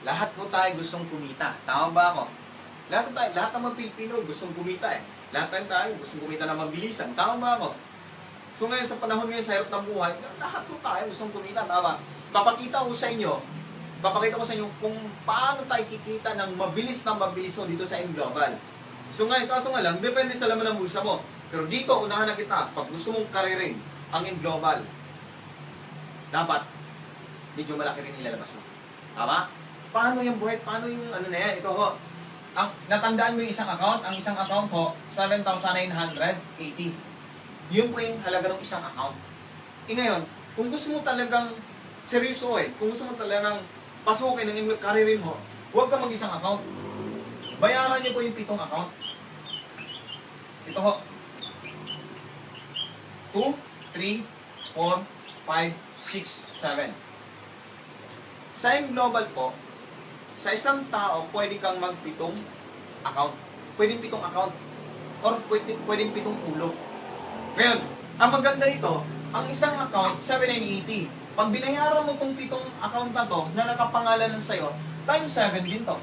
Lahat ho tayo gustong kumita. Tama ba ako? Lahat ng mga Pilipino gustong kumita eh. Lahat tayo gustong kumita na mabilisan. Tama ba ako? So ngayon sa panahon ngayon sa hirap ng buhay, lahat ho tayo gustong kumita. Tama. Papakita ko sa inyo kung paano tayo kikita ng mabilis ho dito sa M-Global. So ngayon, kaso nga lang, depende sa laman ng bulsa mo. Pero dito, unahan na kita, pag gusto mong karirin ang M-Global, dapat medyo malaki rin ilalabas mo. Tama? Paano yung buhay? Paano yung ano na yan? Ito ho. Natandaan mo yung isang account? Ang isang account ho, 7,980. Yun po yung halaga ng isang account. Ngayon, kung gusto mo talagang seryoso kung gusto mo talagang pasukin ng karirin ho, huwag ka mag-isang account. Bayaran niyo po yung 7 account. Ito ho. 2, 3, 4, 5, 6, 7. Sa M-Global po, sa isang tao, pwede kang mag-7 account. Pwedeng 7 account. Or pwedeng 7 ulo. Ngayon, ang maganda dito, ang isang account, 7,980. Pag binayaran mo itong 7 account na to, na nakapangalan lang sa'yo, times 7 din to.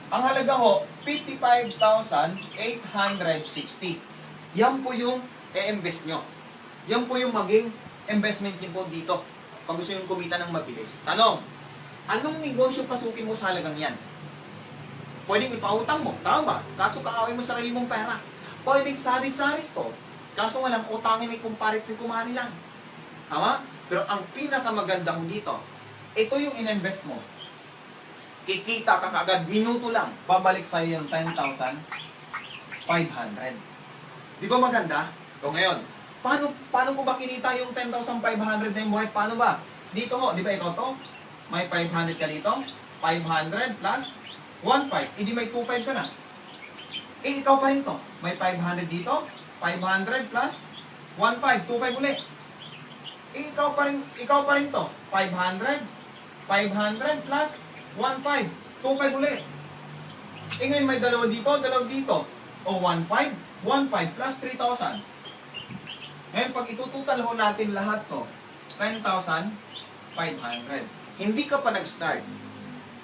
Ang halaga ho, 55,860. Yan po yung i-invest nyo. Yan po yung maging investment nyo po dito. Pag gusto nyo kumita ng mabilis. Tanong, anong negosyo pasukin mo sa halagang yan? Pwedeng ipautang mo, tama ba? Kaso kaawin mo sarili mong pera. Pwedeng sari-saris to. Kaso nga lang, utangin may kumparit ni kumari lang. Tama? Pero ang pinakamaganda mo dito, ito yung in-invest mo. Kikita ka kagad, minuto lang, babalik sa'yo yung 10,500. Di ba maganda? So ngayon, paano ko ba kinita yung 10,500 na yung buhay? Paano ba? Dito ho, di ba ikaw to? May 500 ka dito, 500 plus 1,500. Hindi may 2,500 ka na. Ikaw pa rin to. May 500 dito, 500 plus 1,500, 2,500 ulit. Ikaw pa rin to. 500 plus 1,500, 2,500 ulit. Ngayon may dalawa dito. O 1,500, 1,500 plus 3,000. Ngayon pag itututal ho natin lahat to, 10,500. Hindi ka pa nag-start.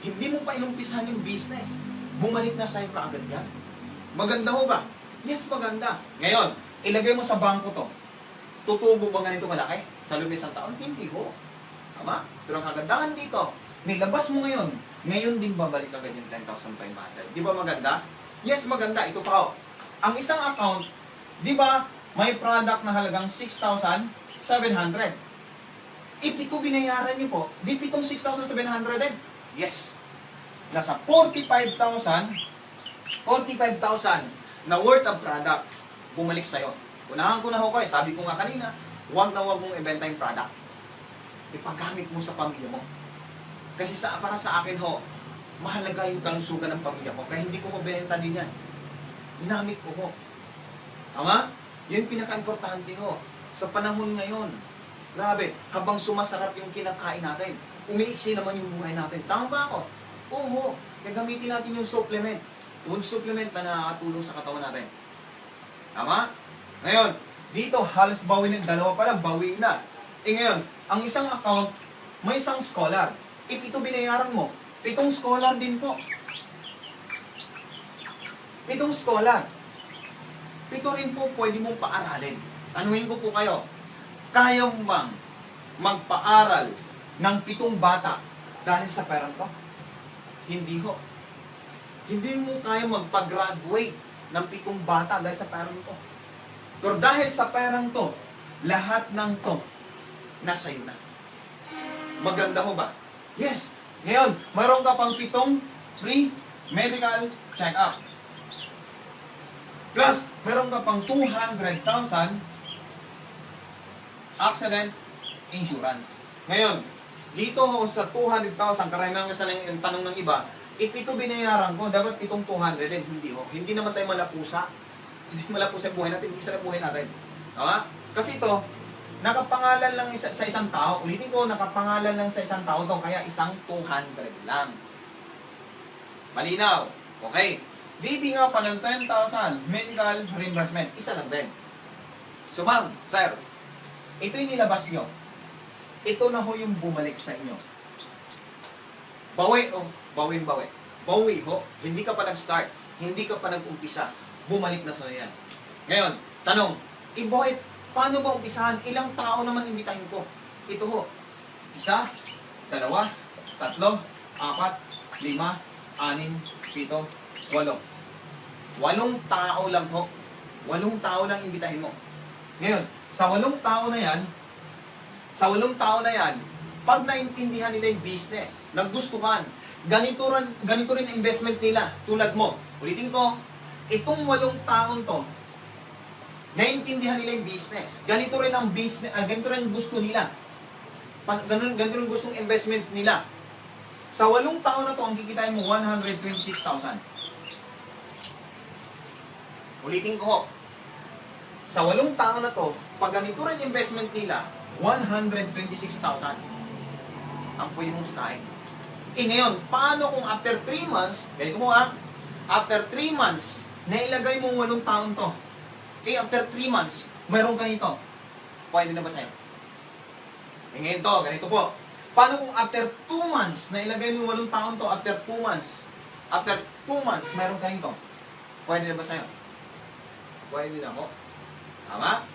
Hindi mo pa inumpisahan yung business. Bumalik na sa'yo kaagad yan. Maganda ho ba? Yes, maganda. Ngayon, ilagay mo sa bangko to. Tutubo ba ganito malaki sa loob ng isang taon? Hindi ho. Tama? Pero ang kagandahan dito, nilabas mo ngayon din babalik agad yung 10,500. Di ba maganda? Yes, maganda. Ito pa ho. Ang isang account, di ba, may product na halagang 6,700. Ito binayaran niyo po, di pitong 6,700 din. Yes. Nasa 45,000 na worth of product bumalik sa'yo. Unahan ko na ho kayo, sabi ko nga kanina, huwag mong ibenta yung product. Ipagamit mo sa pamilya mo. Kasi para sa akin ho, mahalaga yung kalusugan ng pamilya ko, kaya hindi ko mabenta din yan. Ginamit ko ho. Tama? Yan pinaka-importante ho. Sa panahon ngayon, grabe, habang sumasarap yung kinakain natin, umiiksi naman yung buhay natin. Tama ba ako? Oo, kaya gamitin natin yung supplement. Yung supplement na nakakatulong sa katawan natin. Tama? Ngayon, dito halos bawi na, dalawa pa lang, bawi na. Ngayon, ang isang account, may isang scholar. Ito binayaran mo. 7 scholar din po. 7 scholar. 7 rin po pwede mong paaralin. Tanuhin ko po kayo, kaya mo bang magpaaral ng 7 bata dahil sa perang to? Hindi ho. Hindi mo kaya magpa-graduate ng 7 bata dahil sa perang to. Pero dahil sa perang to, lahat ng to, nasa iyo na. Maganda ho ba? Yes. Ngayon, mayroon ka pang 7 free medical check-up. Plus, mayroon ka pang 200,000 accident insurance. Ngayon, dito ho sa 200,000, karamihan sa yung tanong ng iba, ito binayaran ko, dapat itong 200 din. Hindi ho. Hindi naman tayo malapusa. Hindi malapusa yung buhay natin, hindi sa buhay natin. Tama? Kasi ito, nakapangalan lang sa isang tao. Ulitin ko, nakapangalan lang sa isang tao to, kaya isang 200 lang. Malinaw. Okay. DB nga pa ng 10,000 medical reimbursement. Isa lang din. So ma'am, sir, ito yung nilabas nyo. Ito na ho yung bumalik sa inyo. Bawi o bawi. Bawi ho. Hindi ka pa nag-start. Hindi ka pa nag-umpisa. Bumalik na sa yan. Ngayon, tanong, Boyet, paano ba umpisahan? Ilang tao naman imbitahin ko? Ito ho. 1, 2, 3, 4, 5, 6, 7, 8. 8 tao lang ho. 8 tao lang imbitahin mo. Ngayon, sa 8 tao na yan, pag naintindihan nila yung business, nagustuhan, ganito rin ang investment nila, tulad mo. Ulitin ko, itong 8 taon to, naintindihan nila yung business. Ganito rin ang business, ganito rin gusto nila. Ganito rin gustong investment nila. Sa 8 taon na to, ang kikitain mo, 126,000. Ulitin ko ho. Sa 8 taon na to, pag ganito rin investment nila, 126,000 ang pwede mong sitahin. Ngayon, paano kung after 3 months, ganito mo after 3 months, nailagay mo 8 taon to. After 3 months, mayroong ganito. Pwede na ba sa'yo? Ngayon to, ganito po. Paano kung after 2 months, nailagay mo 8 taon to, after 2 months, mayroong ganito. Pwede na ba sa'yo? Pwede na po. Tama?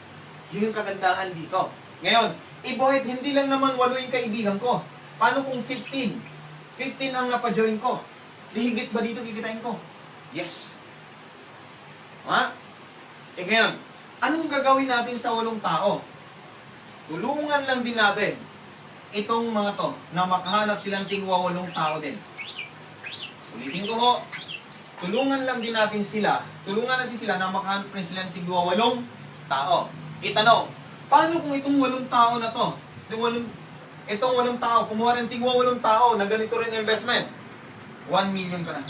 Yun yung kagandahan dito. Ngayon, Boyet, hindi lang naman 8 yung kaibigan ko. Paano kung 15? 15 ang napajoin ko. Higit ba dito kikitain ko? Yes. Ha? Ngayon, anong gagawin natin sa 8 tao? Tulungan lang din natin itong mga to na makahanap silang tingwa 8 tao din. Ulitin ko ho, tulungan din natin sila na makahanap rin silang tingwa 8 tao. Itanong, paano kung itong 8 tao na to, itong 8 tao, kumuha rin tingwa 8 tao na ganito rin investment, 1 million ka na.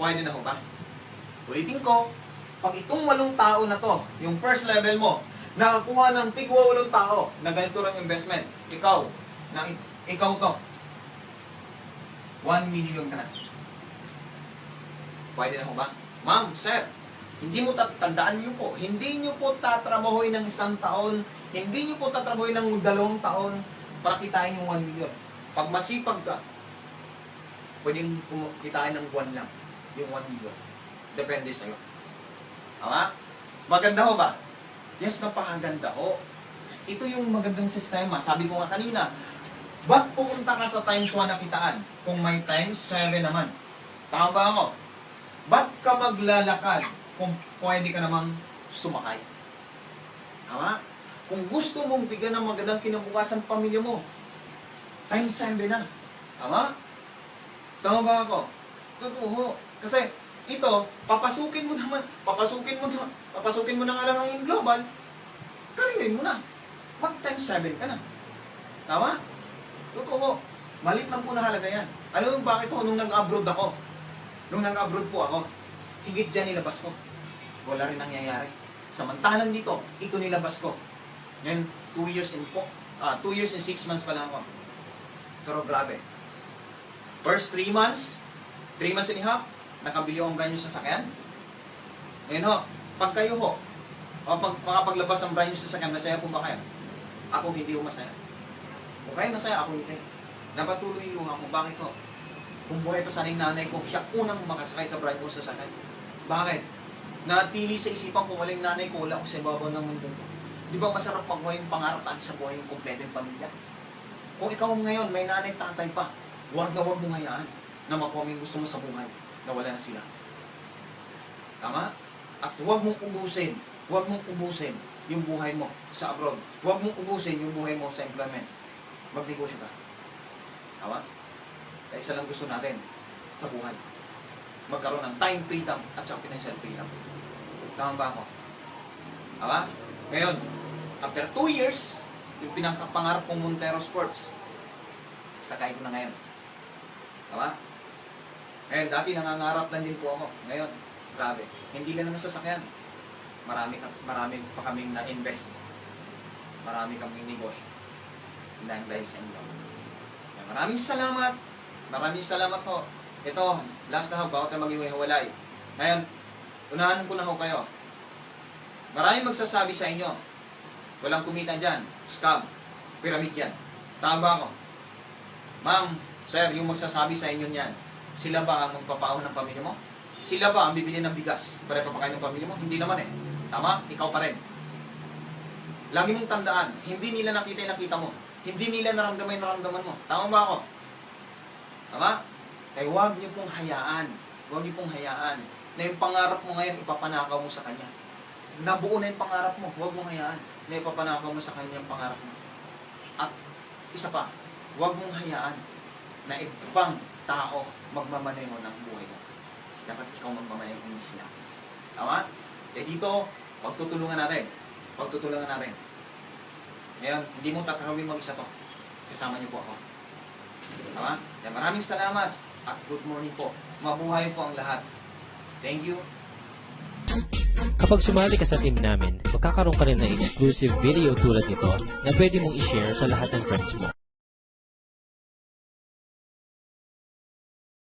Pwede na ho ba? Ulitin ko, pag itong 8 tao na to, yung first level mo, nakakuha ng tigwa 8 tao na ganito rin investment, ikaw to, 1 million ka na. Pwede na ho ba? Ma'am, sir, hindi mo tandaan niyo po, hindi niyo po tatrabahoy ng 1 taon, hindi niyo po tatrabahoy ng 2 taon para kitain yung 1 million. Pag masipag ka, pwedeng kitain ng buwan lang yung 1 million. Depende sa'yo. Tama? Maganda ho ba? Yes, napakaganda ho. Ito yung magandang sistema. Sabi ko nga kanina, ba't pupunta ka sa times 1 na kitaan kung may times 7 naman? Tama ba ako? Ba't ka maglalakad kung pwede ka namang sumakay? Tama? Kung gusto mong bigyan ng magandang kinabukasan pamilya mo, times 7 na. Tama? Tama ba ako? Totoo. Kasi ito, papasukin mo na nga lang ang global, kalirin mo na. Mag times 7 ka na. Tama? Totoo. Malit lang po na halaga yan. Alam mo bakit nung nag-abroad ako? Nung nag-abroad po ako, higit dyan nilabas ko. Wala rin nangyayari. Samantalang dito, ito nilabas ko. Ngayon, 2 years and 6 months pa lang ako. Pero grabe. First 3 months and a half, nakabili akong brand new sasakyan. Ngayon ho, pag kayo ho, makapaglabas ng brand new sasakyan, masaya po ba kayo? Ako hindi ho masaya. Kung kayo masaya, ako hindi. Napatuloy yung luha ko. Bakit ho? Kung buhay pa sana yung nanay ko, siya unang makasakay sa brand new sasakyan. Bakit? Natili sa isipan ko, walang nanay ko, wala ko sa ibabaw ng mundo ko. Di ba masarap pagbuhay yung pangarap at sa buhay yung kompleto yung pamilya? Kung ikaw ngayon, may nanay, tatay pa, huwag mo hayaan na makuha yung gusto mo sa buhay na wala na sila. Tama? At huwag mong ubusin yung buhay mo sa abroad. Huwag mong ubusin yung buhay mo sa employment. Magnegosyo ka. Tama? Kaya isa lang gusto natin sa buhay. Magkaroon ng time freedom at saka financial freedom. Tama ba ako? Tama? Ngayon, after 2 years, yung pinakapangarap kong Montero Sports, sakay ko na ngayon. Tama? Ngayon, dati nangangarap lang din po ako. Ngayon, grabe. Hindi lang naman sasakyan. Marami pa kaming na-invest. Marami kaming negosyo. Dahil sa inyo. Maraming salamat. Maraming salamat po. Ito, last na ho, bago tayo maghiwalay. Ngayon, unahan ko na ho kayo. Maraming magsasabi sa inyo, walang kumita dyan, scam, pyramid yan. Tama ba ako? Ma'am, sir, yung magsasabi sa inyo niyan, sila ba ang magpapaahon ng pamilya mo? Sila ba ang bibili ng bigas para papakain ng pamilya mo? Hindi naman eh. Tama? Ikaw pa rin. Lagi mong tandaan, hindi nila nakita yung nakita mo. Hindi nila naramdaman yung naramdaman mo. Tama ba ako? Tama? Kaya huwag niyo pong hayaan. Huwag niyo pong hayaan na yung pangarap mo ngayon ipapanakaw mo sa kanya. Nabuo na yung pangarap mo. Huwag mong hayaan na ipapanakaw mo sa kanya yung pangarap mo. At isa pa, huwag mong hayaan na ibang tao magmamaneho ng buhay mo. Dapat ikaw magmamaneho, hindi sila. Tama? Kaya dito, pagtutulungan natin. Pagtutulungan natin. Ngayon, hindi mo tatakawin mag-isa to. Kasama niyo po ako. Tama? Kaya maraming salamat at good morning po. Mabuhay po ang lahat. Thank you. Kapag sumali ka sa team namin, magkakaroon ka rin ng exclusive video tulad nito na pwede mong i-share sa lahat ng friends mo.